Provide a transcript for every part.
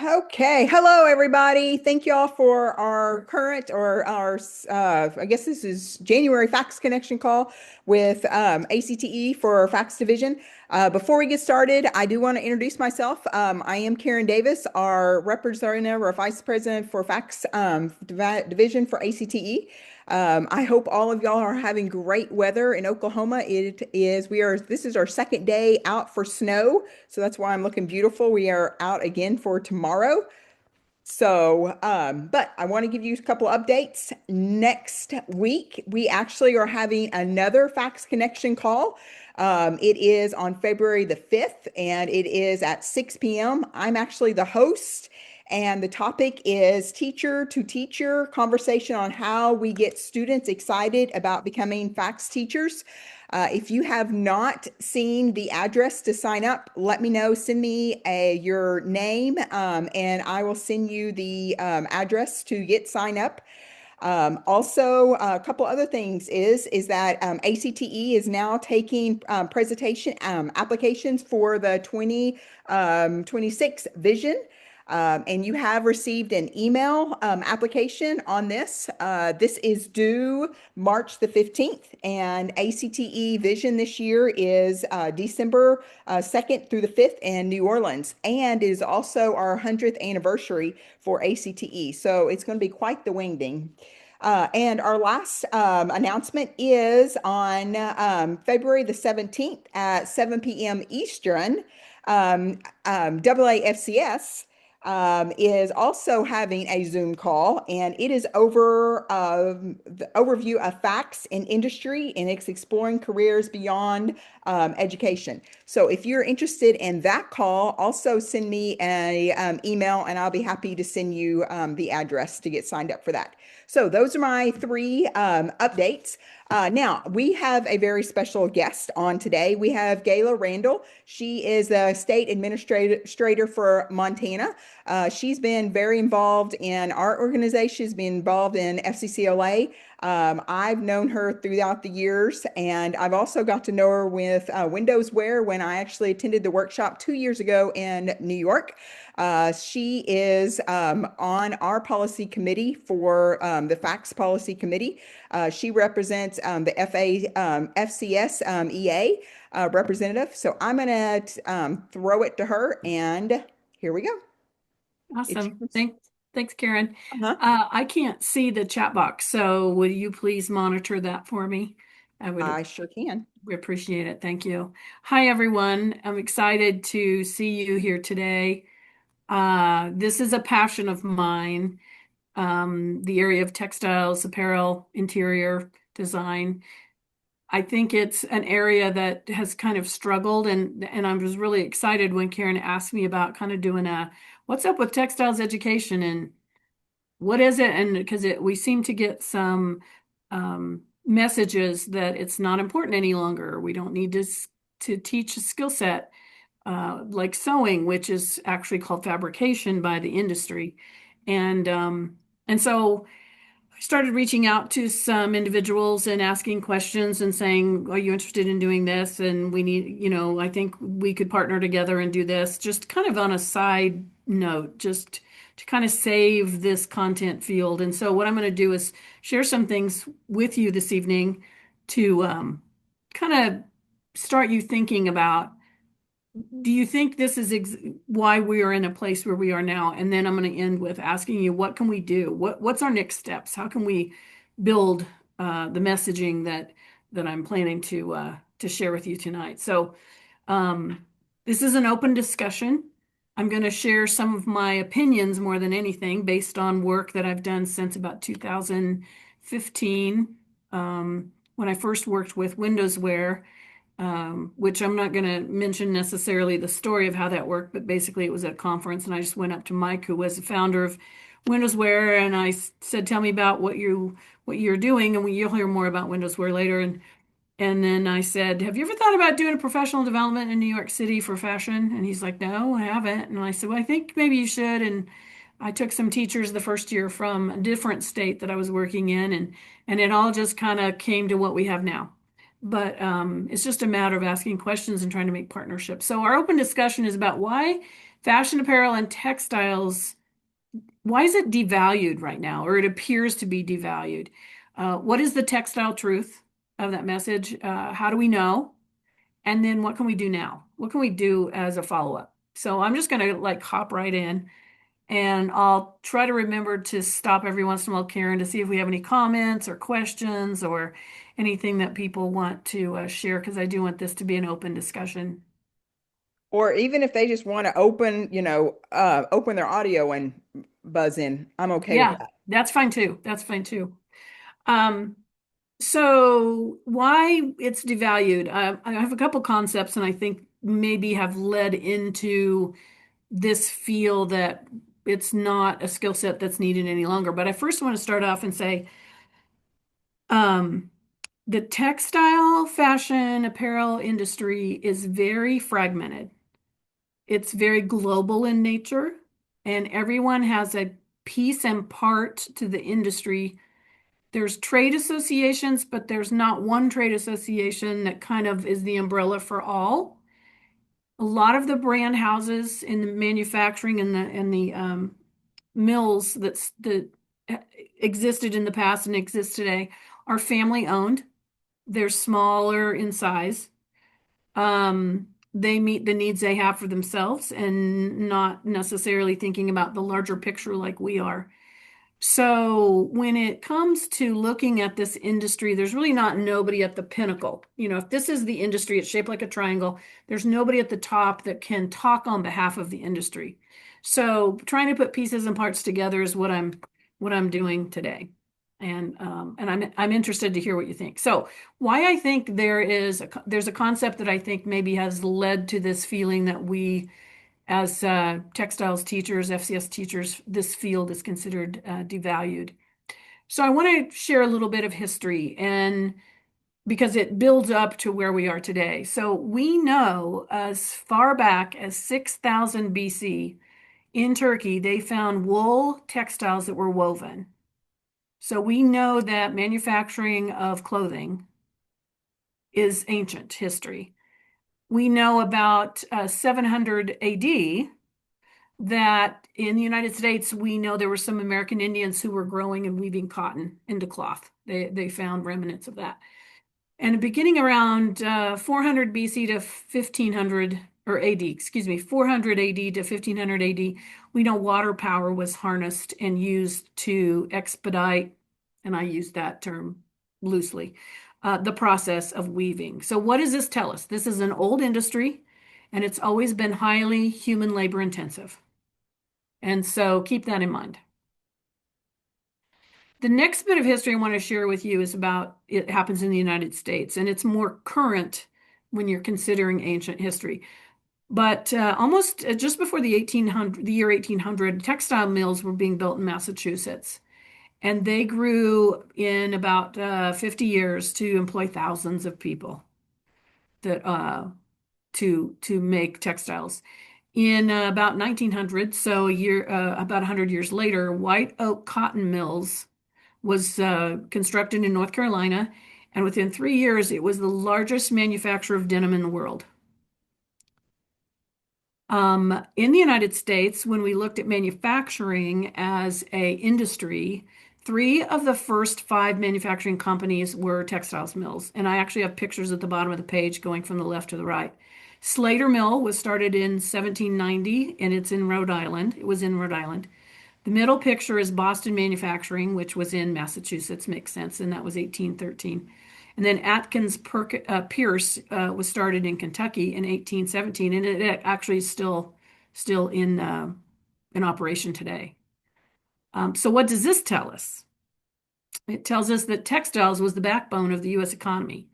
Okay. Hello, everybody. Thank you all for our current or our, I guess this is January Fax Connection call with ACTE for our Fax Division. Before we get started, I do want to introduce myself. I am Karen Davis, our representative or vice president for Fax Division for ACTE. I hope all of y'all are having great weather in Oklahoma. This is our second day out for snow. So that's why I'm looking beautiful. We are out again for tomorrow. But I want to give you a couple updates. Next week, we actually are having another Fax Connection call. It is on February the 5th, and it is at 6 p.m. I'm actually the host, and the topic is teacher to teacher conversation on how we get students excited about becoming fax teachers. If you have not seen the address to sign up, let me know. Send me your name, and I will send you the address to get signed up. Also, a couple other things is that ACTE is now taking presentation applications for the 2026 vision. And you have received an email application on this. This is due March the 15th, and ACTE Vision this year is December 2nd through the 5th in New Orleans. And it is also our 100th anniversary for ACTE. So it's going to be quite the wingding. And our last announcement is on February the 17th at 7 p.m. Eastern. FCS is also having a Zoom call, and it is over the overview of facts in industry, and it's exploring careers beyond education. So if you're interested in that call, also send me a email, and I'll be happy to send you the address to get signed up for that. So those are my three updates. Now, we have a very special guest on today. We have Gayla Randall. She is the state administrator for Montana. She's been very involved in our organization, she's been involved in FCCLA. I've known her throughout the years, and I've also got to know her with Windows Wear when I actually attended the workshop 2 years ago in New York. She is on our policy committee for the Fax Policy Committee. She represents the FCS EA representative. So I'm going to throw it to her, and here we go. It's Awesome. yours. Thanks, Karen. Uh-huh. I can't see the chat box, so will you please monitor that for me? I would I sure can. we appreciate it. Thank you. Hi, everyone. I'm excited to see you here today. This is a passion of mine, the area of textiles, apparel, interior design. I think it's an area that has kind of struggled, and I was really excited when Karen asked me about kind of doing a what's up with textiles education and what is it? And because we seem to get some messages that it's not important any longer. We don't need to teach a skill set like sewing, which is actually called fabrication by the industry, and so. I started reaching out to some individuals and asking questions and saying, are you interested in doing this? And we need, I think we could partner together and do this, just kind of on a side note, just to kind of save this content field. And so what I'm going to do is share some things with you this evening to kind of start you thinking about, do you think this is why we are in a place where we are now? And then I'm going to end with asking you, what can we do? What's our next steps? How can we build the messaging that I'm planning to share with you tonight? So this is an open discussion. I'm going to share some of my opinions more than anything based on work that I've done since about 2015, when I first worked with Windows Wear, which I'm not going to mention necessarily the story of how that worked, but basically it was at a conference, and I just went up to Mike, who was the founder of Windows Wear, and I said, "Tell me about what you're doing, and you'll hear more about Windows Wear later." And then I said, "Have you ever thought about doing a professional development in New York City for fashion?" And he's like, "No, I haven't." And I said, "Well, I think maybe you should." And I took some teachers the first year from a different state that I was working in, and it all just kind of came to what we have now. but it's just a matter of asking questions and trying to make partnerships. So our open discussion is about why fashion apparel and textiles, why is it devalued right now, or it appears to be devalued? What is the textile truth of that message? How do we know? And then what can we do now? What can we do as a follow-up? So I'm just going to like hop right in, and I'll try to remember to stop every once in a while, Karen, to see if we have any comments or questions or anything that people want to share, because I do want this to be an open discussion. Or even if they just want to open their audio and buzz in, I'm okay with Yeah, that. that's fine too. That's fine too. Um, so why it's devalued? I have a couple concepts, and I think maybe have led into this feel that it's not a skill set that's needed any longer. But I first want to start off and say, um, the textile, fashion, apparel industry is very fragmented. It's very global in nature, and everyone has a piece and part to the industry. There's trade associations, but there's not one trade association that kind of is the umbrella for all. A lot of the brand houses in the manufacturing and the mills that existed in the past and exist today are family owned. They're smaller in size. They meet the needs they have for themselves and not necessarily thinking about the larger picture like we are. So when it comes to looking at this industry, there's really not nobody at the pinnacle. You know, if this is the industry, it's shaped like a triangle. There's nobody at the top that can talk on behalf of the industry. So trying to put pieces and parts together is what I'm doing today. And I'm interested to hear what you think. So why I think there's a concept that I think maybe has led to this feeling that we as textiles teachers, FCS teachers, this field is considered devalued. So I want to share a little bit of history, and because it builds up to where we are today. So we know as far back as 6000 BC in Turkey, they found wool textiles that were woven. So we know that manufacturing of clothing is ancient history. We know about 700 AD that in the United States, we know there were some American Indians who were growing and weaving cotton into cloth. They found remnants of that. And beginning around 400 BC to 1500 or AD, excuse me, 400 AD to 1500 AD, we know water power was harnessed and used to expedite, and I use that term loosely, the process of weaving. So what does this tell us? This is an old industry, and it's always been highly human labor intensive. And so keep that in mind. The next bit of history I want to share with you is about it happens in the United States, and it's more current when you're considering ancient history. But almost just before the year 1800, textile mills were being built in Massachusetts, and they grew in about 50 years to employ thousands of people that to make textiles. In about 1900, so about 100 years later, White Oak Cotton Mills was constructed in North Carolina, and within 3 years, it was the largest manufacturer of denim in the world. In the United States, when we looked at manufacturing as a industry, three of the first five manufacturing companies were textiles mills. And I actually have pictures at the bottom of the page going from the left to the right. Slater Mill was started in 1790, and it's in Rhode Island. It was in Rhode Island. The middle picture is Boston Manufacturing, which was in Massachusetts, makes sense, and that was 1813. And then Pierce was started in Kentucky in 1817, and it actually is still in operation today. So what does this tell us? It tells us that textiles was the backbone of the U.S. economy,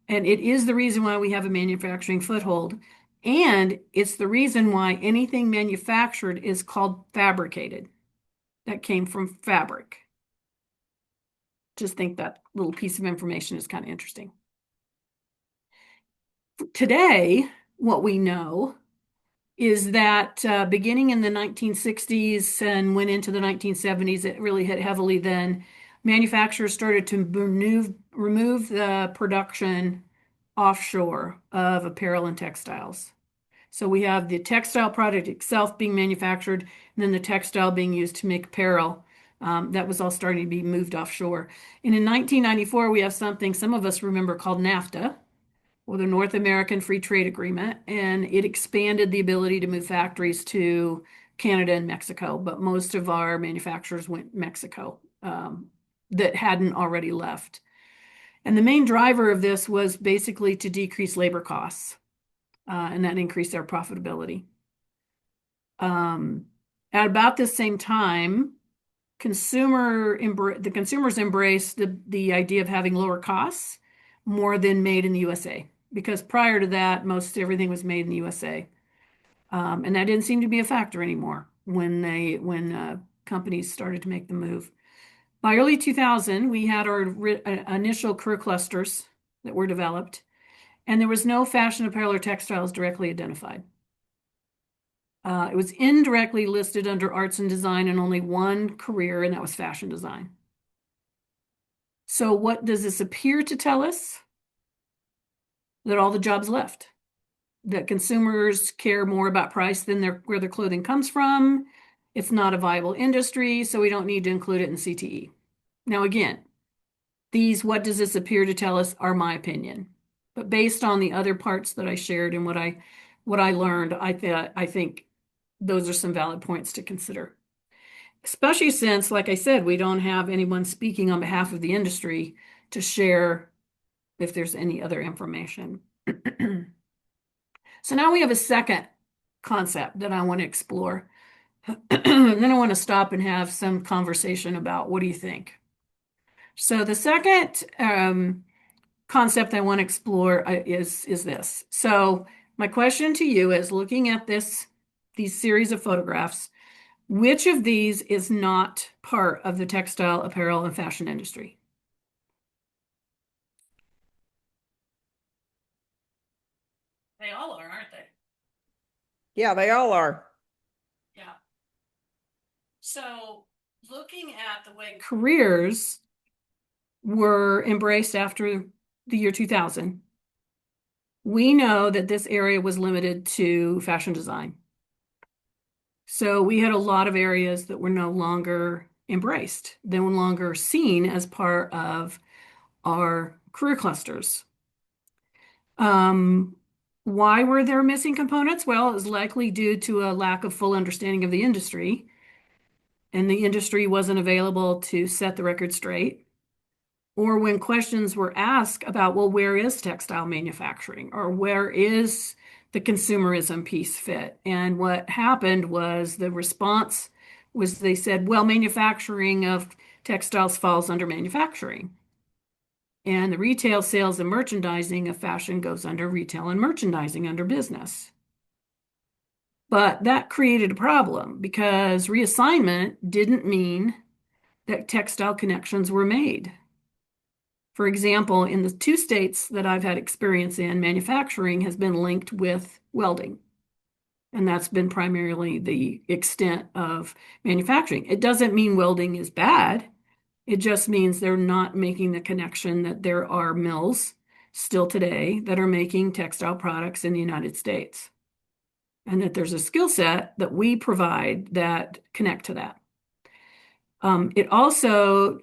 and it is the reason why we have a manufacturing foothold, and it's the reason why anything manufactured is called fabricated. That came from fabric. Just think that little piece of information is kind of interesting. Today, what we know is that beginning in the 1960s and went into the 1970s, it really hit heavily then. Manufacturers started to remove the production offshore of apparel and textiles. So we have the textile product itself being manufactured, and then the textile being used to make apparel. That was all starting to be moved offshore. And in 1994, we have something some of us remember called NAFTA, or the North American Free Trade Agreement, and it expanded the ability to move factories to Canada and Mexico. But most of our manufacturers went Mexico that hadn't already left. And the main driver of this was basically to decrease labor costs, and that increased their profitability. Um, at about the same time, the consumers embraced the idea of having lower costs more than made in the USA, because prior to that, most everything was made in the USA, and that didn't seem to be a factor anymore when companies started to make the move. By early 2000, we had our initial career clusters that were developed, and there was no fashion apparel or textiles directly identified. It was indirectly listed under arts and design in only one career, and that was fashion design. So, what does this appear to tell us? That all the jobs left, that consumers care more about price than where their clothing comes from. It's not a viable industry, so we don't need to include it in CTE. Now, again, what does this appear to tell us are my opinion. But based on the other parts that I shared and what I learned, I think those are some valid points to consider. Especially since, like I said, we don't have anyone speaking on behalf of the industry to share if there's any other information. So now we have a second concept that I want to explore. And then I want to stop and have some conversation about what do you think? So the second concept I want to explore is this. So my question to you is, looking at these series of photographs, which of these is not part of the textile, apparel, and fashion industry? They all are, aren't they? Yeah, they all are. Yeah. So looking at the way careers were embraced after the year 2000, we know that this area was limited to fashion design. So we had a lot of areas that were no longer embraced, no longer seen as part of our career clusters. Um, why were there missing components? Well, it was likely due to a lack of full understanding of the industry, and the industry wasn't available to set the record straight. Or when questions were asked about, well, where is textile manufacturing, or where is the consumerism piece fit? And what happened was the response was they said, well, manufacturing of textiles falls under manufacturing. And the retail sales and merchandising of fashion goes under retail and merchandising under business. But that created a problem because reassignment didn't mean that textile connections were made. For example, in the two states that I've had experience in, manufacturing has been linked with welding. And that's been primarily the extent of manufacturing. It doesn't mean welding is bad. It just means they're not making the connection that there are mills still today that are making textile products in the United States. And that there's a skill set that we provide that connect to that. It also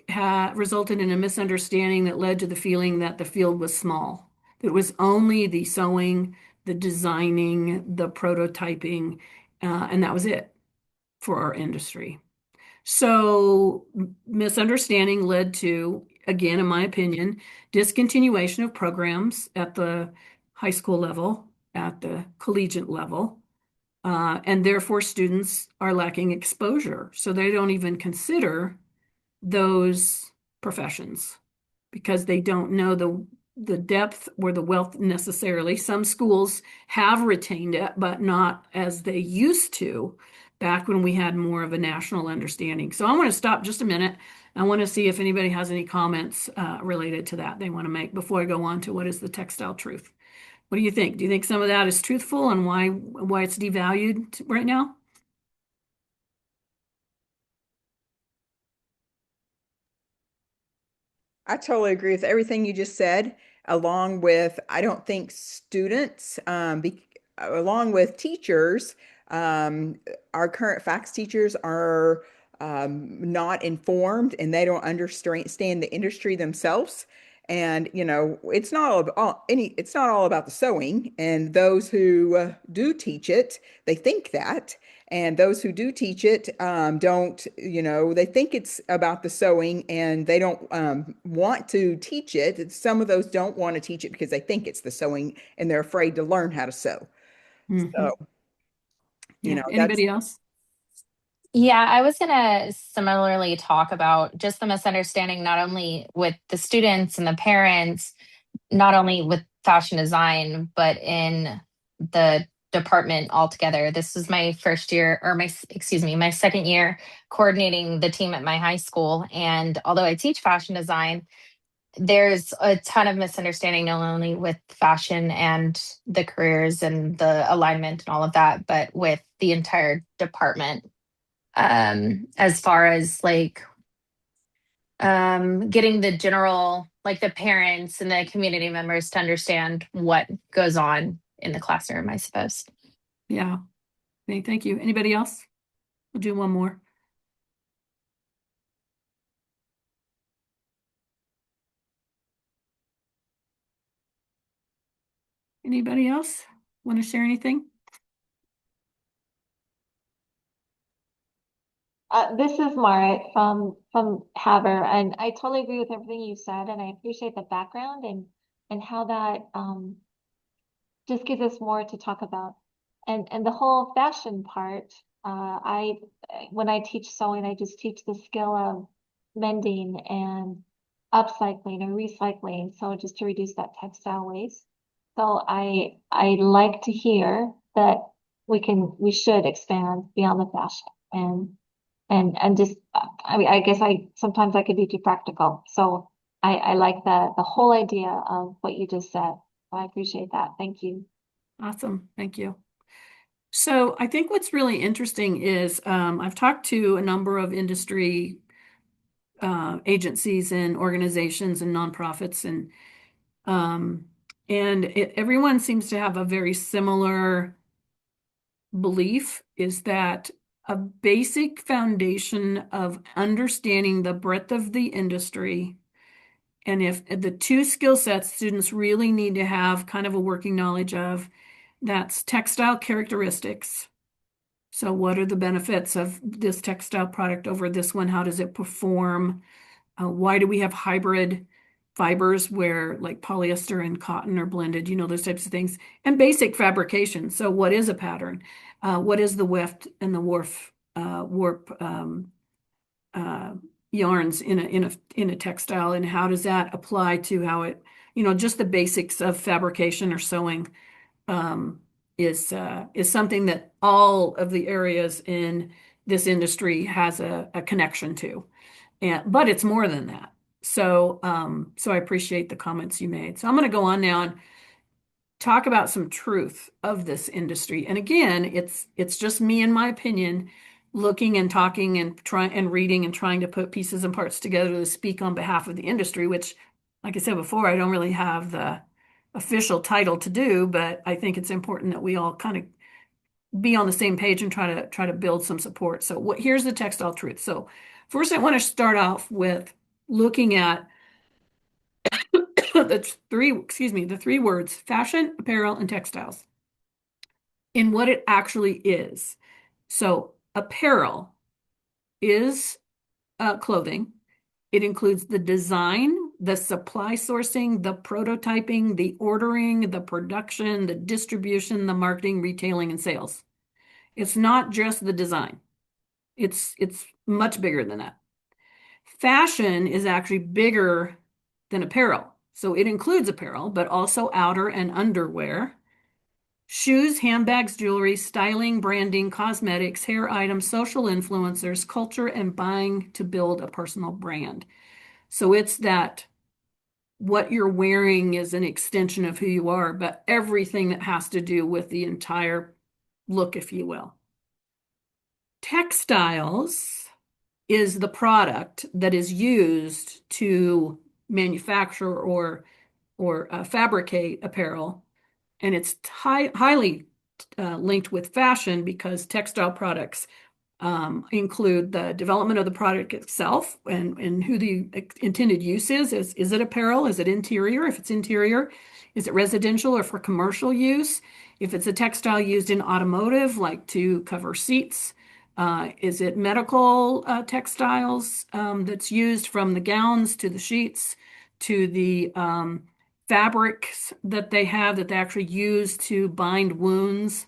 resulted in a misunderstanding that led to the feeling that the field was small. It was only the sewing, the designing, the prototyping, and that was it for our industry. So, misunderstanding led to, again, in my opinion, discontinuation of programs at the high school level, at the collegiate level, and therefore students are lacking exposure. So they don't even consider those professions because they don't know the depth or the wealth necessarily. Some schools have retained it, but not as they used to back when we had more of a national understanding. So I want to stop just a minute. I want to see if anybody has any comments related to that they want to make before I go on to what is the textile truth. What do you think? Do you think some of that is truthful and why it's devalued right now? I totally agree with everything you just said. along with, I don't think students, along with teachers, um, our current FACS teachers are not informed and they don't understand the industry themselves. And it's not all about the sewing. And those who do teach it, they think that. And those who do teach it don't, they think it's about the sewing and they don't want to teach it. Some of those don't want to teach it because they think it's the sewing and they're afraid to learn how to sew. So, Hmm. Yeah. that's Anybody else? Yeah, I was going to similarly talk about just the misunderstanding, not only with the students and the parents, not only with fashion design, but in the department altogether. This is my first year, or excuse me, my second year coordinating the team at my high school. And although I teach fashion design, there's a ton of misunderstanding, not only with fashion and the careers and the alignment and all of that, but with the entire department, as far as like getting the general, like the parents and the community members to understand what goes on in the classroom, I suppose. Yeah. Okay, thank you. Anybody else? We'll do one more. Anybody else want to share anything? This is Marit from Haver, and I totally agree with everything you said, and I appreciate the background and how that just gives us more to talk about. And the whole fashion part, I when I teach sewing, I just teach the skill of mending and upcycling or recycling, so just to reduce that textile waste. So I like to hear that we should expand beyond the fashion and just I mean I guess I sometimes I could be too practical. So I like the whole idea of what you just said. I appreciate that. Thank you. Awesome. Thank you. So I think what's really interesting is I've talked to a number of industry agencies and organizations and nonprofits, um, everyone seems to have a very similar belief, is that a basic foundation of understanding the breadth of the industry, and if the two skill sets students really need to have kind of a working knowledge of, that's textile characteristics. So what are the benefits of this textile product over this one? How does it perform? Why do we have hybrid fibers where like polyester and cotton are blended? Those types of things. And basic fabrication. So what is a pattern? What is the weft and the warp uh, yarns in a textile, and how does that apply to how it, just the basics of fabrication or sewing, um, is something that all of the areas in this industry has a connection to, but it's more than that. So I appreciate the comments you made. So I'm going to go on now and talk about some truth of this industry. And again, it's just me and my opinion, looking and talking and trying and reading and trying to put pieces and parts together to speak on behalf of the industry, which, like I said before, I don't really have the official title to do, but I think it's important that we all kind of be on the same page and try to build some support. So here's the textile truth. So first I want to start off with looking at the three words: fashion, apparel, and textiles, in what it actually is. So apparel is clothing. It includes the design, the supply sourcing, the prototyping, the ordering, the production, the distribution, the marketing, retailing, and sales. It's not just the design. It's much bigger than that. Fashion is actually bigger than apparel. So it includes apparel, but also outer and underwear, shoes, handbags, jewelry, styling, branding, cosmetics, hair items, social influencers, culture, and buying to build a personal brand. So it's that what you're wearing is an extension of who you are, but everything that has to do with the entire look, if you will. Textiles is the product that is used to manufacture or or fabricate apparel. And it's highly linked with fashion because textile products include the development of the product itself and who the intended use is. Is it apparel? Is it interior? If it's interior, is it residential or for commercial use? If it's a textile used in automotive, like to cover seats, is it medical textiles that's used from the gowns to the sheets to the fabrics that they have that they actually use to bind wounds?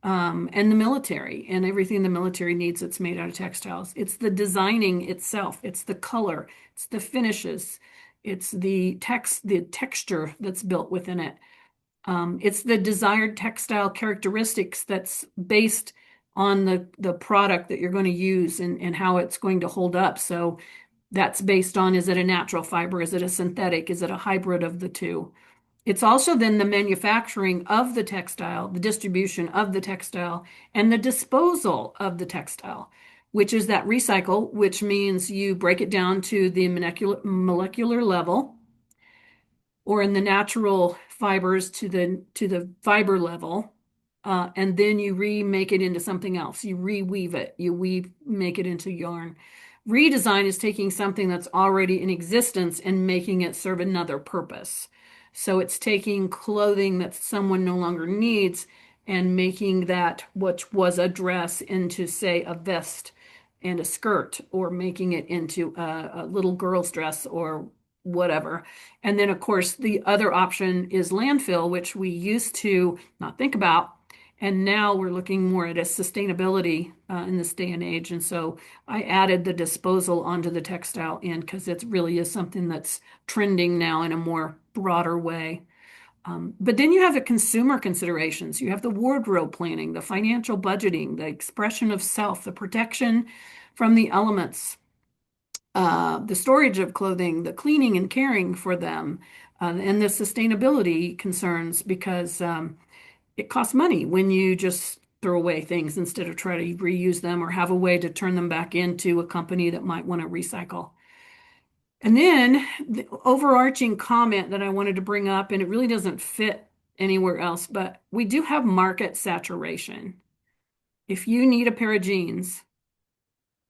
And the military and everything the military needs that's made out of textiles. It's the designing itself. It's the color. It's the finishes. It's the texture that's built within it. It's the desired textile characteristics that's based on the product that you're going to use and how it's going to hold up. So that's based on, is it a natural fiber? Is it a synthetic? Is it a hybrid of the two? It's also then the manufacturing of the textile, the distribution of the textile, and the disposal of the textile, which is that recycle, which means you break it down to the molecular level, or in the natural fibers to the fiber level, and then you remake it into something else. You reweave it. Make it into yarn. Redesign is taking something that's already in existence and making it serve another purpose. So it's taking clothing that someone no longer needs and making that, which was a dress, into, say, a vest and a skirt, or making it into a little girl's dress or whatever. And then, of course, the other option is landfill, which we used to not think about. And now we're looking more at a sustainability in this day and age. And so I added the disposal onto the textile end because it really is something that's trending now in a more broader way. But then you have the consumer considerations. You have the wardrobe planning, the financial budgeting, the expression of self, the protection from the elements, the storage of clothing, the cleaning and caring for them, and the sustainability concerns, because it costs money when you just throw away things instead of try to reuse them or have a way to turn them back into a company that might want to recycle. And then the overarching comment that I wanted to bring up, and it really doesn't fit anywhere else, but we do have market saturation. If you need a pair of jeans,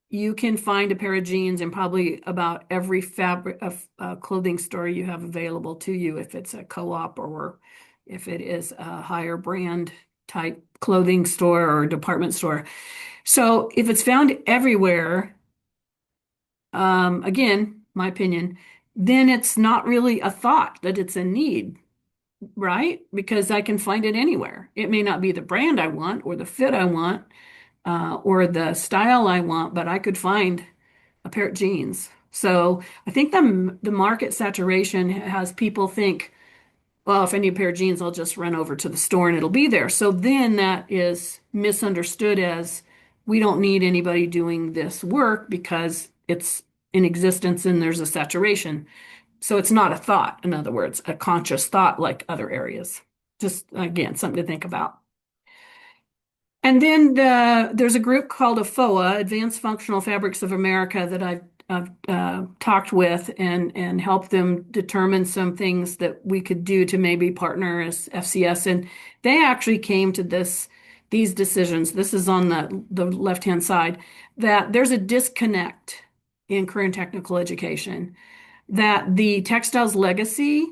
you can find a pair of jeans in probably about every fabric of clothing store you have available to you, if it's a co-op or if it is a higher brand type clothing store or department store. So if it's found everywhere, again, my opinion, then it's not really a thought that it's a need, right? Because I can find it anywhere. It may not be the brand I want or the fit I want or the style I want, but I could find a pair of jeans. So I think the market saturation has people think, well, if I need a pair of jeans, I'll just run over to the store and it'll be there. So then that is misunderstood as, we don't need anybody doing this work because it's in existence and there's a saturation. So it's not a thought, in other words, a conscious thought like other areas. Just again, something to think about. And then there's a group called AFOA, Advanced Functional Fabrics of America, that I've talked with and helped them determine some things that we could do to maybe partner as FCS. And they actually came to these decisions. This is on the left-hand side, that there's a disconnect in career and technical education, that the textiles legacy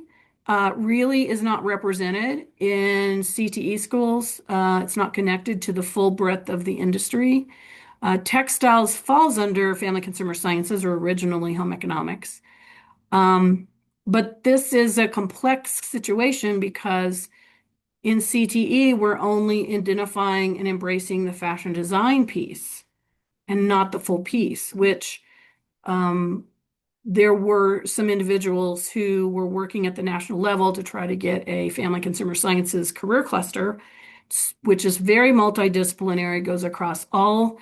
really is not represented in CTE schools. It's not connected to the full breadth of the industry. Textiles falls under family consumer sciences, or originally home economics. But this is a complex situation because in CTE, we're only identifying and embracing the fashion design piece and not the full piece, which there were some individuals who were working at the national level to try to get a family consumer sciences career cluster, which is very multidisciplinary, goes across all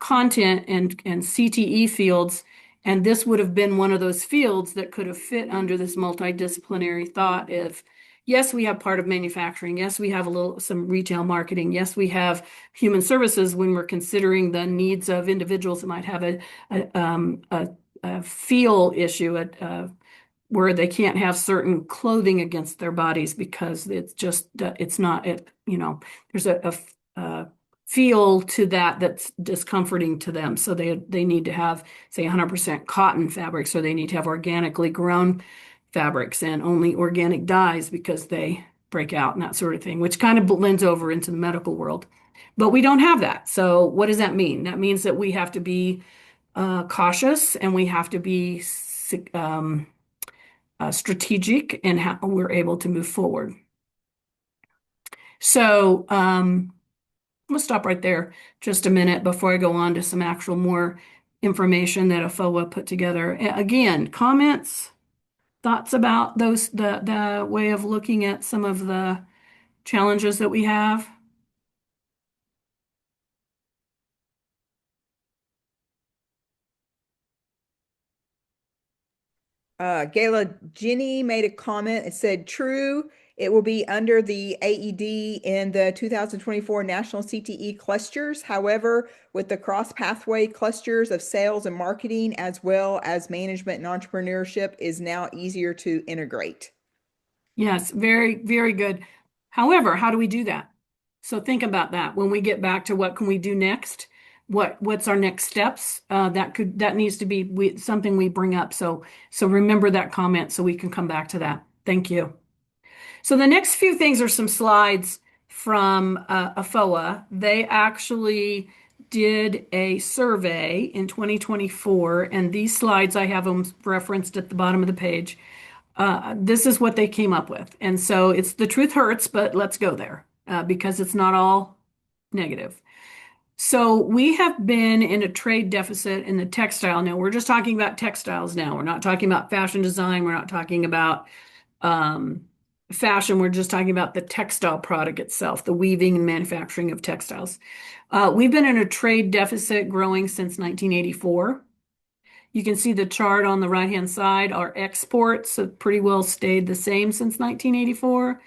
content and CTE fields. And this would have been one of those fields that could have fit under this multidisciplinary thought of, yes, we have part of manufacturing. Yes, we have some retail marketing. Yes, we have human services when we're considering the needs of individuals that might have a feel issue, where they can't have certain clothing against their bodies because it's just it's not it, there's a feel to that that's discomforting to them. So they need to have, say, 100% cotton fabrics, or they need to have organically grown fabrics and only organic dyes because they break out and that sort of thing, which kind of blends over into the medical world. But we don't have that. So what does that mean? That means that we have to be cautious, and we have to be strategic in how we're able to move forward. So I'm going to stop right there just a minute before I go on to some actual more information that AFOA put together. Again, comments, thoughts about the way of looking at some of the challenges that we have? Gayla Jenny made a comment. It said, true, it will be under the AED in the 2024 National CTE clusters. However, with the cross pathway clusters of sales and marketing, as well as management and entrepreneurship, is now easier to integrate. Yes, very, very good. However, how do we do that? So think about that when we get back to what can we do next? What's our next steps? That needs to be something we bring up. So remember that comment so we can come back to that. Thank you. So the next few things are some slides from AFOA. They actually did a survey in 2024, and these slides, I have them referenced at the bottom of the page. This is what they came up with. And so it's the truth hurts, but let's go there because it's not all negative. So we have been in a trade deficit in the textile. Now we're just talking about textiles now. We're not talking about fashion design. We're not talking about fashion. We're just talking about the textile product itself, the weaving and manufacturing of textiles. We've been in a trade deficit growing since 1984. You can see the chart on the right-hand side. Our exports have pretty well stayed the same since 1984,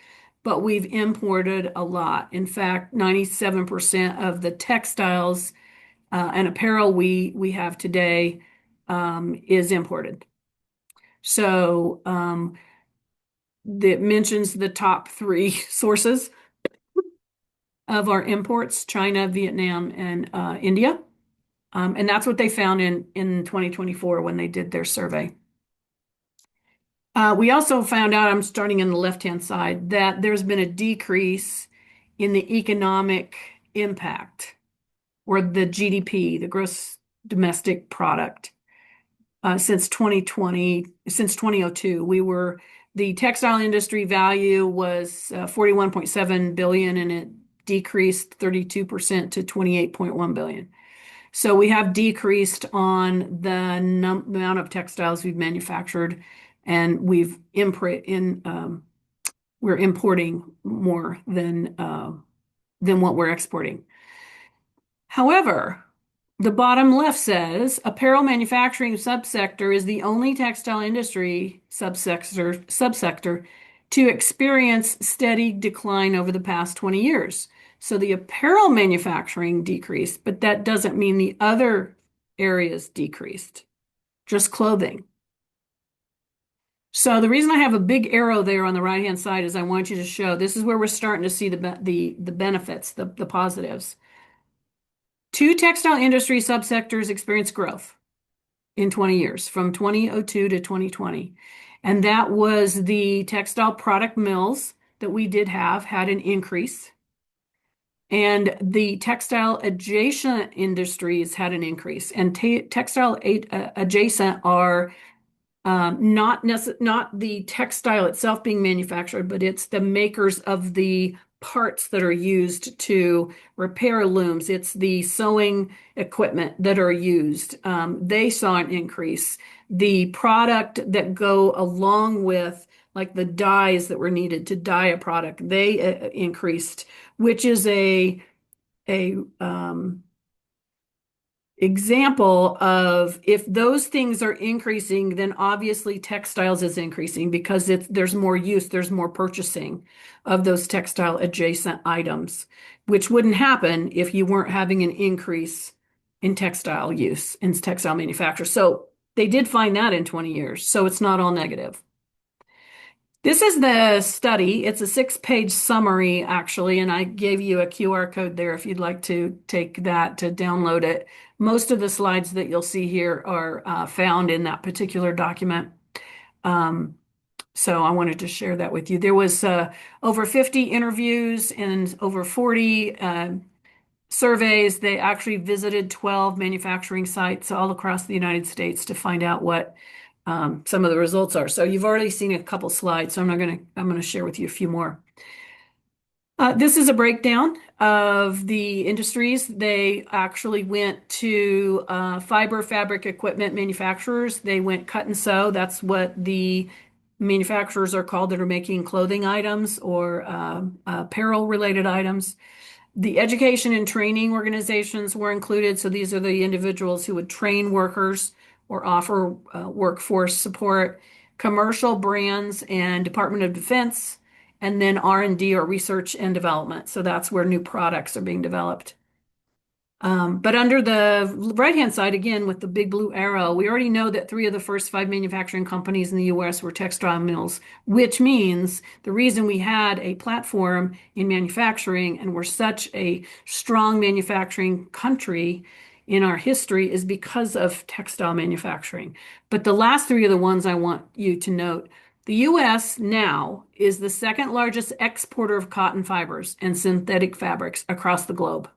but we've imported a lot. In fact, 97% of the textiles and apparel we have today is imported. So that mentions the top three sources of our imports: China, Vietnam, and India. And that's what they found in 2024 when they did their survey. We also found out, I'm starting on the left-hand side, that there's been a decrease in the economic impact, or the GDP, the gross domestic product, since 2020, since 2002. The textile industry value was 41.7 billion, and it decreased 32% to 28.1 billion. So we have decreased on the amount of textiles we've manufactured, and we're importing more than what we're exporting. However, the bottom left says apparel manufacturing subsector is the only textile industry subsector to experience steady decline over the past 20 years. So the apparel manufacturing decreased, but that doesn't mean the other areas decreased, just clothing. So the reason I have a big arrow there on the right-hand side is I want you to show this is where we're starting to see the benefits, the positives. Two textile industry subsectors experienced growth in 20 years, from 2002 to 2020. And that was the textile product mills that we did have had an increase. And the textile adjacent industries had an increase. And textile adjacent are not the textile itself being manufactured, but it's the makers of the parts that are used to repair looms. It's the sewing equipment that are used. They saw an increase. The product that go along with, like the dyes that were needed to dye a product, they increased, which is a example of, if those things are increasing, then obviously textiles is increasing because there's more use, there's more purchasing of those textile adjacent items, which wouldn't happen if you weren't having an increase in textile use, in textile manufacture. So they did find that in 20 years. So it's not all negative. This is the study. It's a 6-page summary, actually, and I gave you a QR code there if you'd like to take that to download it. Most of the slides that you'll see here are found in that particular document. Um, so I wanted to share that with you. There was over 50 interviews and over 40 surveys. They actually visited 12 manufacturing sites all across the United States to find out what some of the results are. So you've already seen a couple slides, so I'm gonna share with you a few more. This is a breakdown of the industries. They actually went to fiber fabric equipment manufacturers. They went cut and sew. That's what the manufacturers are called that are making clothing items or apparel related items. The education and training organizations were included. So these are the individuals who would train workers or offer workforce support, commercial brands and Department of Defense, and then R&D or research and development. So that's where new products are being developed. But under the right-hand side, again, with the big blue arrow, we already know that 3 of the first 5 manufacturing companies in the US were textile mills, which means the reason we had a platform in manufacturing and we're such a strong manufacturing country in our history is because of textile manufacturing. But the last 3 are the ones I want you to note. The US now is the second largest exporter of cotton fibers and synthetic fabrics across the globe.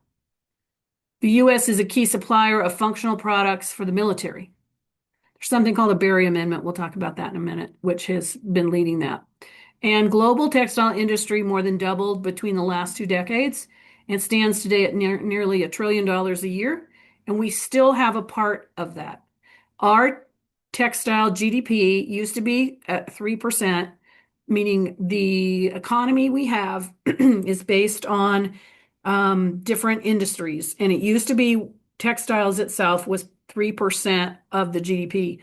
The U.S. is a key supplier of functional products for the military. There's something called a Berry Amendment. We'll talk about that in a minute, which has been leading that. And global textile industry more than doubled between the last 2 decades and stands today at nearly $1 trillion a year. And we still have a part of that. Our textile GDP used to be at 3%, meaning the economy we have is based on different industries. And it used to be textiles itself was 3% of the GDP.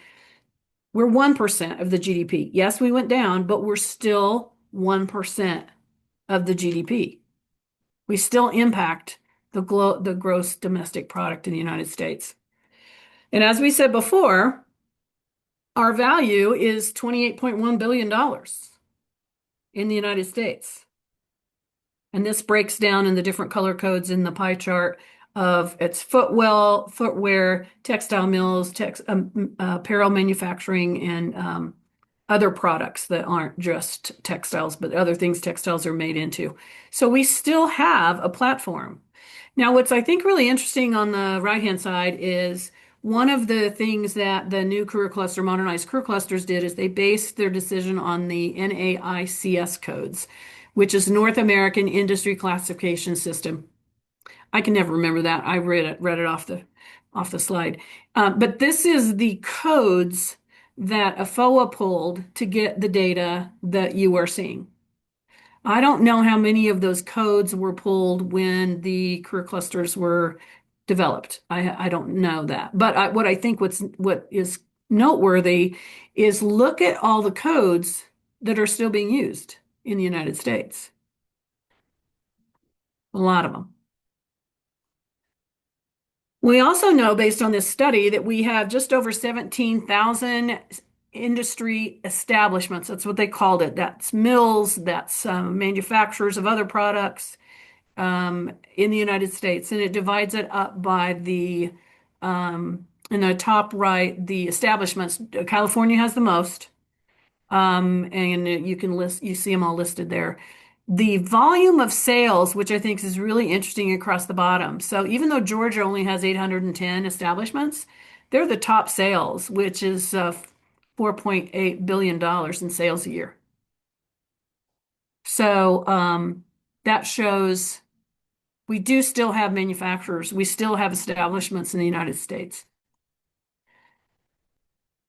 We're 1% of the GDP. Yes, we went down, but we're still 1% of the GDP. We still impact the gross domestic product in the United States. And as we said before, our value is $28.1 billion in the United States. And this breaks down in the different color codes in the pie chart of its footwear, textile mills, apparel manufacturing, and other products that aren't just textiles, but other things textiles are made into. So we still have a platform. Now, what's I think really interesting on the right-hand side is one of the things that the new career cluster, modernized career clusters did is they based their decision on the NAICS codes, which is North American Industry Classification System. I can never remember that. I read it off the slide. But this is the codes that a FOA pulled to get the data that you are seeing. I don't know how many of those codes were pulled when the career clusters were developed. I don't know that. But what I think what is noteworthy is look at all the codes that are still being used in the United States. A lot of them. We also know, based on this study, that we have just over 17,000 industry establishments. That's what they called it. That's mills, that's manufacturers of other products in the United States. And it divides it up by in the top right, the establishments. California has the most. And you see them all listed there. The volume of sales, which I think is really interesting across the bottom. So even though Georgia only has 810 establishments, they're the top sales, which is $4.8 billion in sales a year. So that shows we do still have manufacturers. We still have establishments in the United States.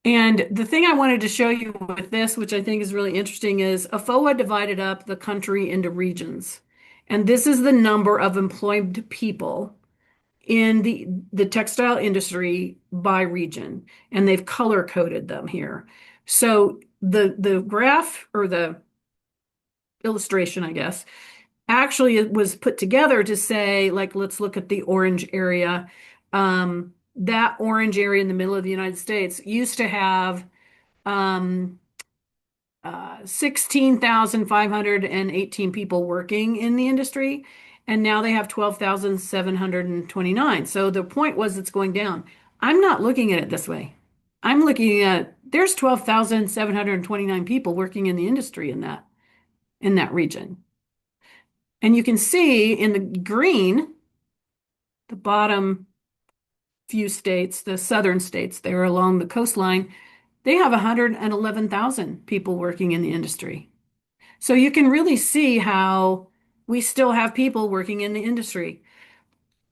And the thing I wanted to show you with this, which I think is really interesting, is AFOA divided up the country into regions. And this is the number of employed people in the textile industry by region. And they've color coded them here. So the graph or the illustration, I guess, actually it was put together to say, like, let's look at the orange area. That orange area in the middle of the United States used to have 16,518 people working in the industry, and now they have 12,729. So the point was it's going down. I'm not looking at it this way. I'm looking at there's 12,729 people working in the industry in that region. And you can see in the green, the bottom few states, the southern states there along the coastline, they have 111,000 people working in the industry. So you can really see how we still have people working in the industry.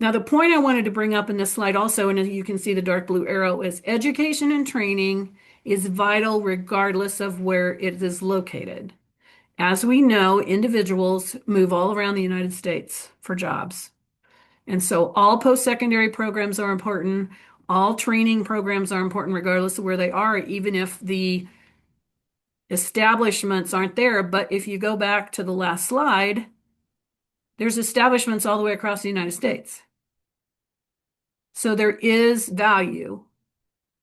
Now, the point I wanted to bring up in this slide also, and you can see the dark blue arrow, is education and training is vital regardless of where it is located. As we know, individuals move all around the United States for jobs. And so all post-secondary programs are important. All training programs are important regardless of where they are, even if the establishments aren't there. But if you go back to the last slide, there's establishments all the way across the United States. So there is value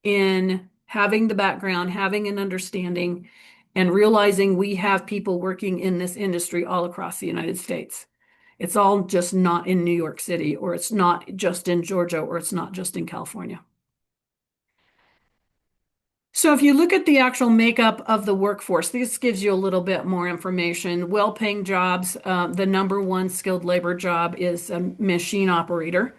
in having the background, having an understanding, and realizing we have people working in this industry all across the United States. It's all just not in New York City, or it's not just in Georgia, or it's not just in California. So if you look at the actual makeup of the workforce, this gives you a little bit more information. Well-paying jobs, the number one skilled labor job is a machine operator,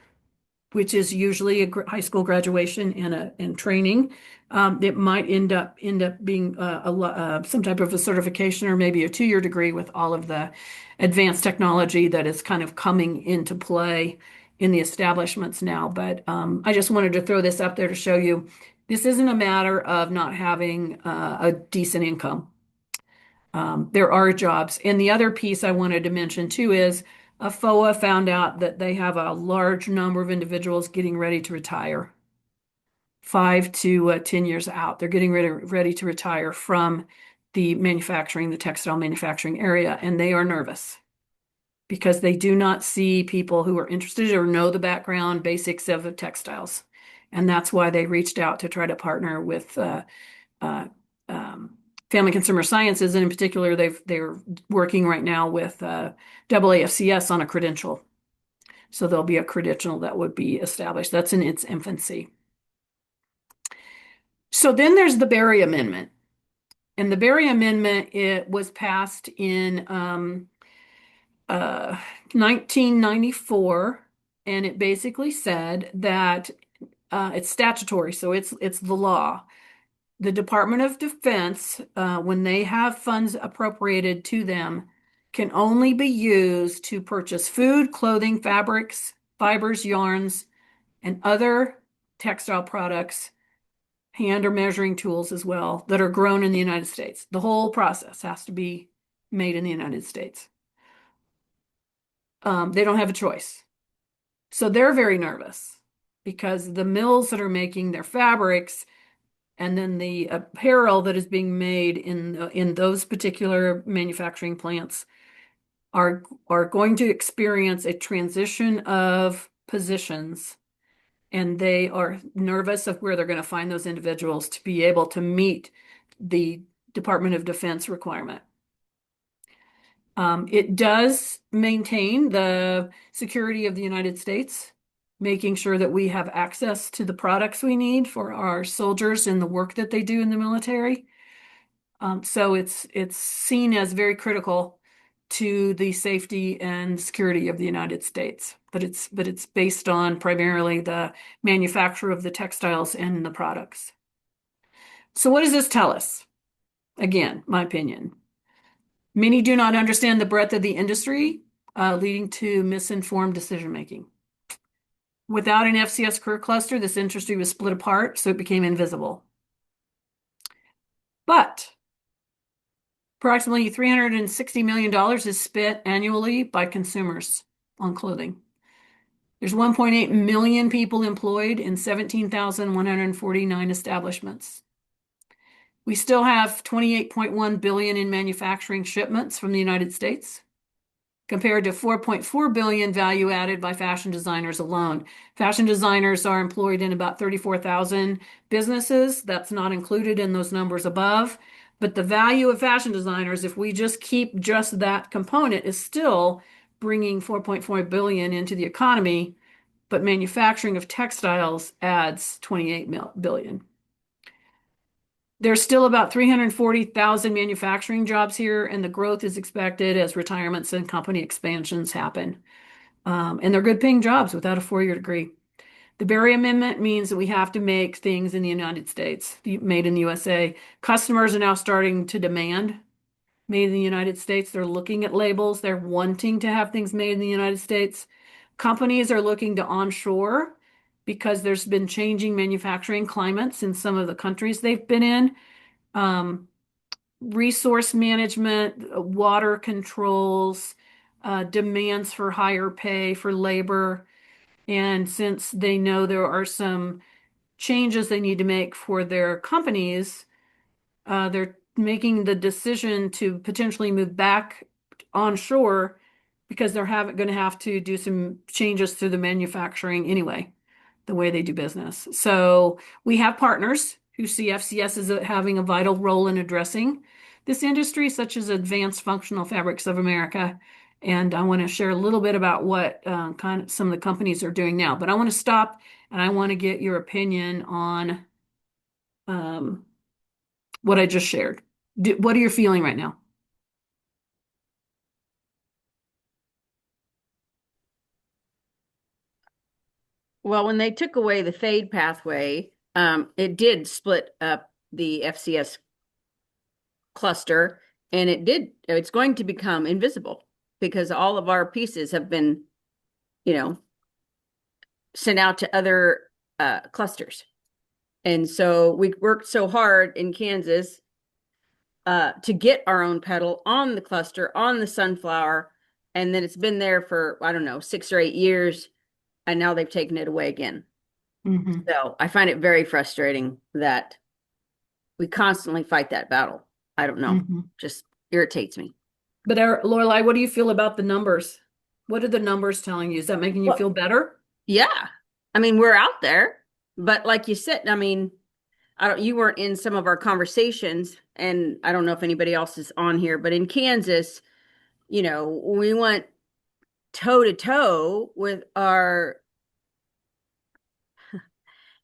which is usually a high school graduation and training. It might end up being some type of a certification or maybe a 2-year degree with all of the advanced technology that is kind of coming into play in the establishments now. But I just wanted to throw this up there to show you this isn't a matter of not having a decent income. There are jobs. And the other piece I wanted to mention too is FOA found out that they have a large number of individuals getting ready to retire, 5 to 10 years out. They're getting ready to retire from the textile manufacturing area, and they are nervous because they do not see people who are interested or know the background basics of textiles. And that's why they reached out to try to partner with Family Consumer Sciences, and in particular, they're working right now with FCS on a credential. So there'll be a credential that would be established. That's in its infancy. So then there's the Berry Amendment. And the Berry Amendment, it was passed in 1994, and it basically said that it's statutory, so it's the law. The Department of Defense, when they have funds appropriated to them, can only be used to purchase food, clothing, fabrics, fibers, yarns, and other textile products, hand or measuring tools as well, that are grown in the United States. The whole process has to be made in the United States. They don't have a choice. So they're very nervous because the mills that are making their fabrics and then the apparel that is being made in those particular manufacturing plants are going to experience a transition of positions, and they are nervous of where they're going to find those individuals to be able to meet the Department of Defense requirement. It does maintain the security of the United States, making sure that we have access to the products we need for our soldiers and the work that they do in the military. So it's seen as very critical to the safety and security of the United States. But it's based on primarily the manufacture of the textiles and the products. So what does this tell us? Again, my opinion. Many do not understand the breadth of the industry, leading to misinformed decision making. Without an FCS career cluster, this industry was split apart, so it became invisible. But approximately $360 million is spent annually by consumers on clothing. There's 1.8 million people employed in 17,149 establishments. We still have 28.1 billion in manufacturing shipments from the United States, compared to 4.4 billion value added by fashion designers alone. Fashion designers are employed in about 34,000 businesses. That's not included in those numbers above. But the value of fashion designers, if we just keep just that component, is still bringing 4.4 billion into the economy, but manufacturing of textiles adds 28 billion. There's still about 340,000 manufacturing jobs here, and the growth is expected as retirements and company expansions happen. And they're good paying jobs without a 4-year degree. The Berry Amendment means that we have to make things in the United States, made in the USA. Customers are now starting to demand made in the United States. They're looking at labels. They're wanting to have things made in the United States. Companies are looking to onshore because there's been changing manufacturing climates in some of the countries they've been in. Um, Resource management, water controls, demands for higher pay for labor. And since they know there are some changes they need to make for their companies, they're making the decision to potentially move back onshore because they're going to have to do some changes to the manufacturing anyway, the way they do business. So we have partners who see FCS as having a vital role in addressing this industry, such as Advanced Functional Fabrics of America. And I want to share a little bit about what kind of some of the companies are doing now. But I want to stop and I want to get your opinion on um, what I just shared. What are you feeling right now? Well, when they took away the fade pathway, it did split up the FCS cluster, and it's going to become invisible because all of our pieces have been, you know, sent out to other clusters. And so we worked so hard in Kansas to get our own petal on the cluster, on the sunflower, and then it's been there for, I don't know, 6 or 8 years, and now they've taken it away again. Mm-hmm. So I find it very frustrating that we constantly fight that battle. I don't know, Mm-hmm. just irritates me. But Lorelai, what do you feel about the numbers? What are the numbers telling you? Is that making you Well, feel better? yeah. I mean, we're out there, but like you said, I mean, you weren't in some of our conversations, and I don't know if anybody else is on here, but in Kansas, we went toe to toe with our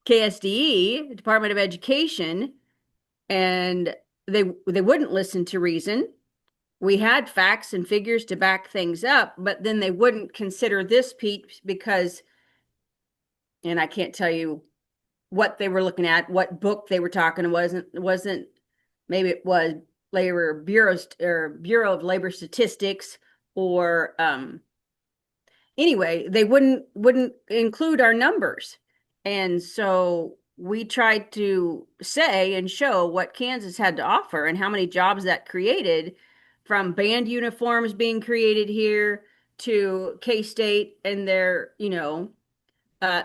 KSDE, Department of Education, and they wouldn't listen to reason. We had facts and figures to back things up, but then they wouldn't consider this piece because, and I can't tell you what they were looking at, what book they were talking. It wasn't maybe it was labor bureaus or Bureau of Labor Statistics, or anyway, they wouldn't include our numbers. And so we tried to say and show what Kansas had to offer and how many jobs that created, from band uniforms being created here to K-State and their, uh,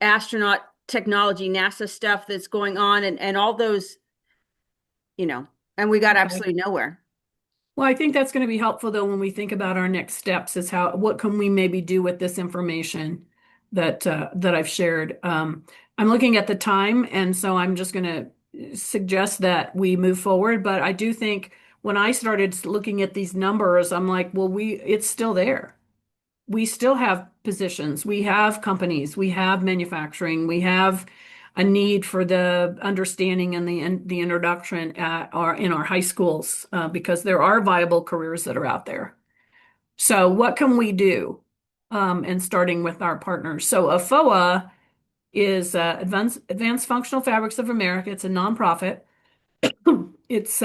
astronaut technology, NASA stuff that's going on, and all those, and we got Okay. absolutely nowhere. Well, I think that's going to be helpful though when we think about our next steps is what can we maybe do with this information that I've shared. I'm looking at the time, and so I'm just going to suggest that we move forward. But I do think when I started looking at these numbers, I'm like, well, it's still there. We still have positions, we have companies, we have manufacturing, we have a need for the understanding and the introduction in our high schools because there are viable careers that are out there. So what can we do? And starting with our partners. So AFOA is Advanced Functional Fabrics of America. It's a nonprofit. It's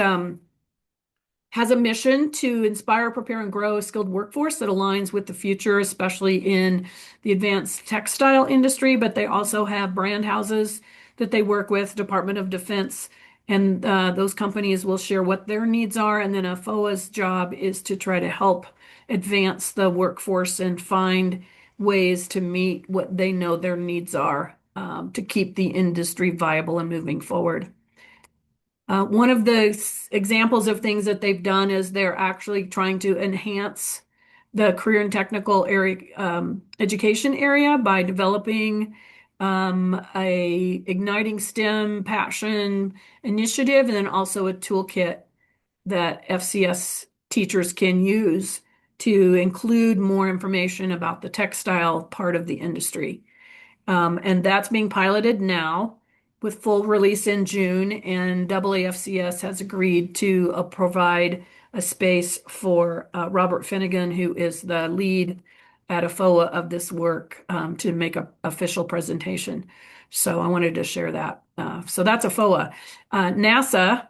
has a mission to inspire, prepare, and grow a skilled workforce that aligns with the future, especially in the advanced textile industry. But they also have brand houses that they work with, Department of Defense, and those companies will share what their needs are. And then a FOA's job is to try to help advance the workforce and find ways to meet what they know their needs are to keep the industry viable and moving forward. One of the examples of things that they've done is they're actually trying to enhance the career and technical area education area by developing a Igniting STEM Passion initiative, and then also a toolkit that FCS teachers can use to include more information about the textile part of the industry. And that's being piloted now with full release in June, and AAFCS has agreed to provide a space for Robert Finnegan, who is the lead at AFOA of this work, to make an official presentation. So I wanted to share that. So that's AFOA. NASA,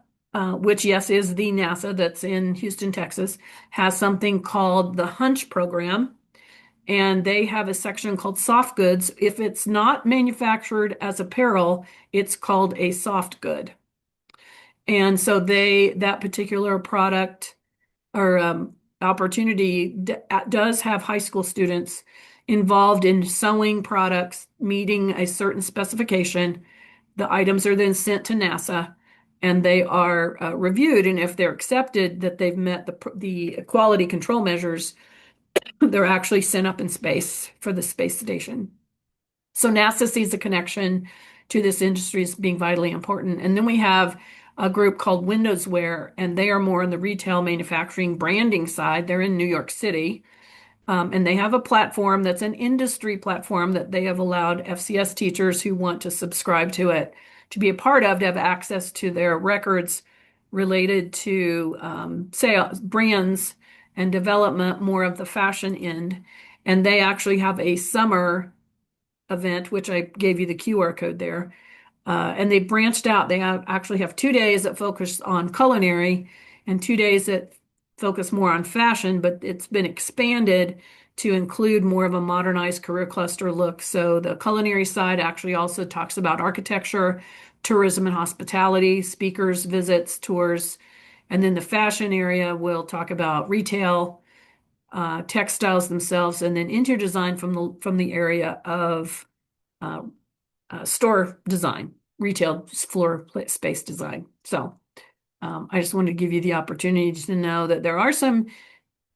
which, yes, is the NASA that's in Houston, Texas, has something called the Hunch Program, and they have a section called soft goods. If it's not manufactured as apparel, it's called a soft good. And so that particular product or opportunity does have high school students involved in sewing products meeting a certain specification. The items are then sent to NASA and they are reviewed. And if they're accepted that they've met the quality control measures, they're actually sent up in space for the space station. So NASA sees the connection to this industry as being vitally important. And then we have a group called Windows Wear, and they are more on the retail manufacturing branding side. They're in New York City. And they have a platform that's an industry platform that they have allowed FCS teachers who want to subscribe to it to be a part of, to have access to their records related to sales, brands, and development, more of the fashion end. And they actually have a summer event, which I gave you the QR code there. And they branched out. They actually have 2 days that focus on culinary and 2 days that focus more on fashion, but it's been expanded to include more of a modernized career cluster look. So the culinary side actually also talks about architecture, tourism and hospitality, speakers, visits, tours. And then the fashion area will talk about retail, textiles themselves, and then interior design from the area of uh, store design, retail floor space design. So I just wanted to give you the opportunity to know that there are some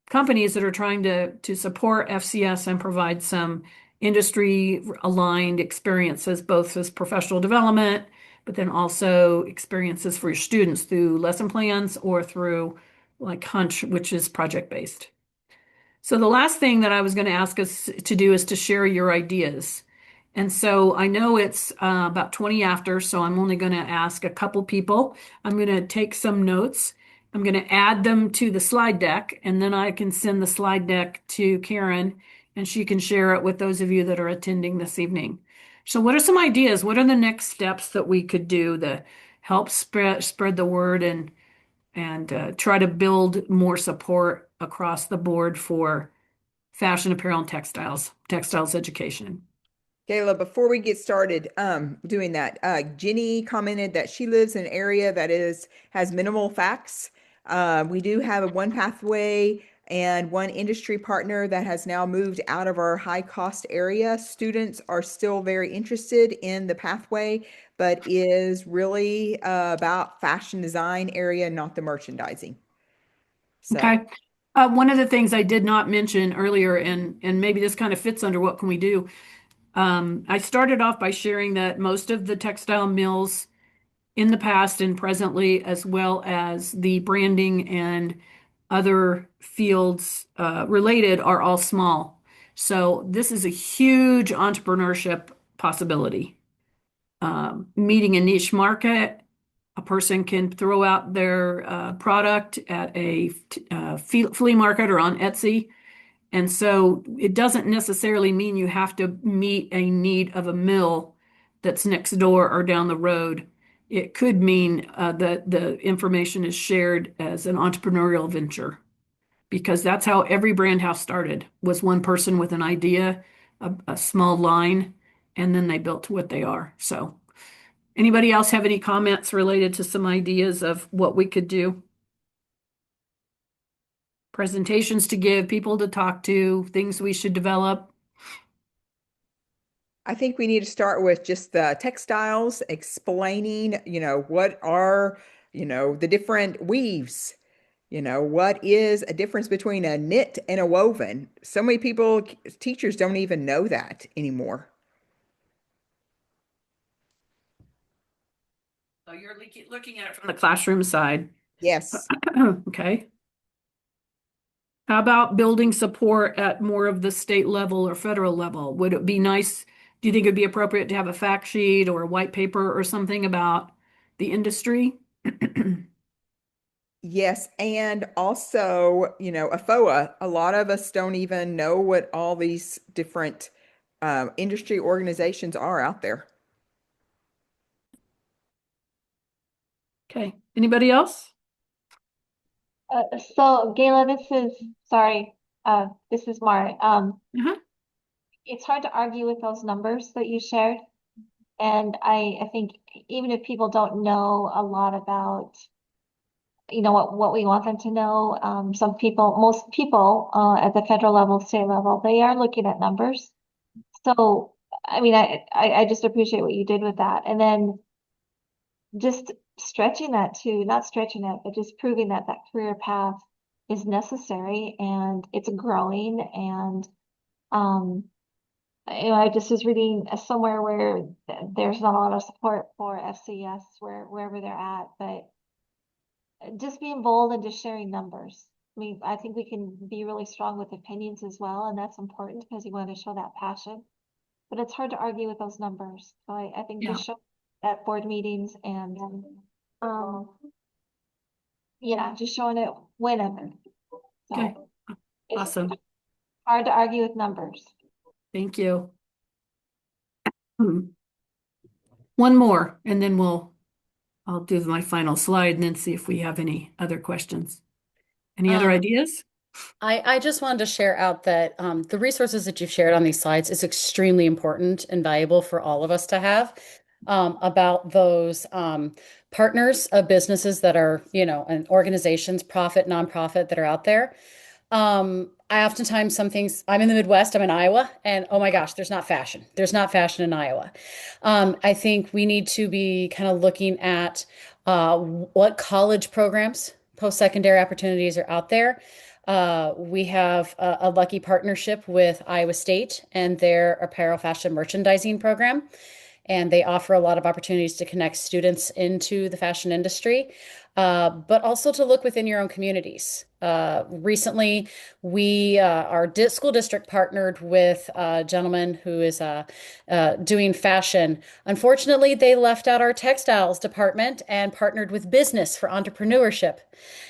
companies that are trying to support FCS and provide some industry aligned experiences, both as professional development, but then also experiences for your students through lesson plans or through like Hunch, which is project based. So the last thing that I was going to ask us to do is to share your ideas. And so I know it's about 20 after, so I'm only going to ask a couple people. I'm going to take some notes. I'm going to add them to the slide deck, and then I can send the slide deck to Karen, and she can share it with those of you that are attending this evening. So what are some ideas? What are the next steps that we could do to help spread the word and try to build more support across the board for fashion, apparel, and textiles education? Kayla, before we get started doing that, Jenny commented that she lives in an area that has minimal facts. We do have a one pathway and one industry partner that has now moved out of our high cost area. Students are still very interested in the pathway, but is really about fashion design area, not the merchandising. So. Okay. One of the things I did not mention earlier, and maybe this kind of fits under what can we do. I started off by sharing that most of the textile mills in the past and presently, as well as the branding and other fields related, are all small. So this is a huge entrepreneurship possibility. Meeting a niche market, a person can throw out their product at a flea market or on Etsy. And so it doesn't necessarily mean you have to meet a need of a mill that's next door or down the road. It could mean that the information is shared as an entrepreneurial venture, because that's how every brand house started, was one person with an idea, a small line, and then they built to what they are. So anybody else have any comments related to some ideas of what we could do? Presentations to give, people to talk to, things we should develop. I think we need to start with just the textiles, explaining, what are, the different weaves. What is a difference between a knit and a woven? So many people, teachers don't even know that anymore. Oh, you're looking at it from the classroom side. Yes. Okay. How about building support at more of the state level or federal level? Would it be nice? Do you think it'd be appropriate to have a fact sheet or a white paper or something about the industry? Yes, and also, a FOA. A lot of us don't even know what all these different industry organizations are out there. Okay. Anybody else? So Gayla, sorry, this is Mart. Uh-huh. It's hard to argue with those numbers that you shared. And I think even if people don't know a lot about, what we want them to know, most people, at the federal level, state level, they are looking at numbers. So, I mean, I just appreciate what you did with that. And then just stretching that to, not stretching it, but just proving that that career path is necessary and it's growing. And, I just was reading somewhere where there's not a lot of support for FCS wherever they're at, but just being bold and just sharing numbers. I mean, I think we can be really strong with opinions as well, and that's important because you want to show that passion. But it's hard to argue with those numbers. So I think Yeah. just show at board meetings and um yeah, just showing it whenever. Okay. So it's Awesome. hard to argue with numbers. Thank you. One more, and then I'll do my final slide and then see if we have any other questions. Any other ideas? I just wanted to share out that the resources that you've shared on these slides is extremely important and valuable for all of us to have about those partners of businesses that are, and organizations, profit, nonprofit that are out there. I oftentimes, some things, I'm in the Midwest, I'm in Iowa, and oh my gosh, there's not fashion. There's not fashion in Iowa. I think we need to be kind of looking at what college programs, post-secondary opportunities are out there. We have a lucky partnership with Iowa State and their apparel fashion merchandising program, and they offer a lot of opportunities to connect students into the fashion industry, but also to look within your own communities. Recently, our school district partnered with a gentleman who is doing fashion. Unfortunately, they left out our textiles department and partnered with business for entrepreneurship.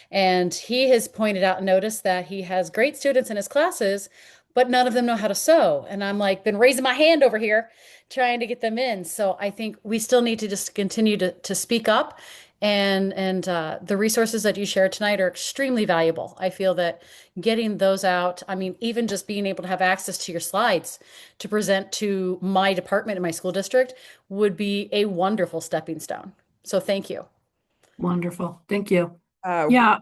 And he has pointed out and noticed that he has great students in his classes, but none of them know how to sew. And I'm like, been raising my hand over here trying to get them in. So I think we still need to just continue to speak up. And the resources that you shared tonight are extremely valuable. I feel that getting those out, I mean, even just being able to have access to your slides to present to my department in my school district would be a wonderful stepping stone. So thank you. Wonderful. Thank you. Uh, Yeah,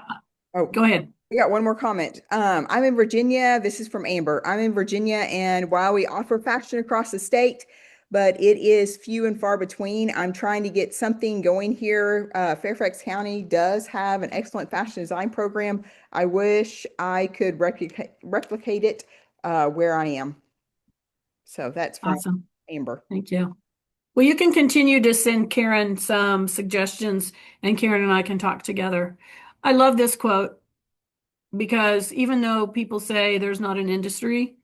oh, go ahead. we got one more comment. I'm in Virginia. This is from Amber. I'm in Virginia, and while we offer fashion across the state, but it is few and far between. I'm trying to get something going here. Fairfax County does have an excellent fashion design program. I wish I could replicate it where I am. So that's from Awesome. Amber. Thank you. Well, you can continue to send Karen some suggestions, and Karen and I can talk together. I love this quote because even though people say there's not an industry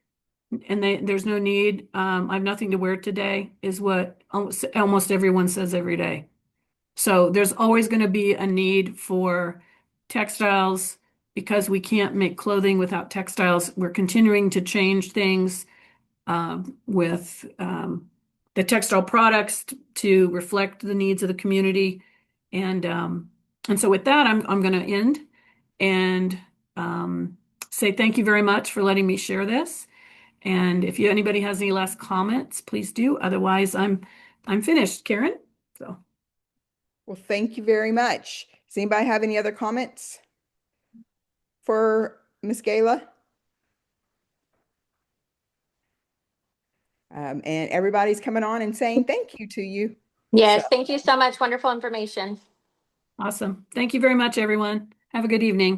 and there's no need, I have nothing to wear today, is what almost everyone says every day. So there's always going to be a need for textiles because we can't make clothing without textiles. We're continuing to change things with the textile products to reflect the needs of the community. And so with that, I'm going to end and say thank you very much for letting me share this. And if anybody has any last comments, please do. Otherwise, I'm finished, Karen. So. Well, thank you very much. Does anybody have any other comments for Miss Gayla? And everybody's coming on and saying thank you to you. Yes, So- thank you so much. Wonderful information. Awesome. Thank you very much, everyone. Have a good evening.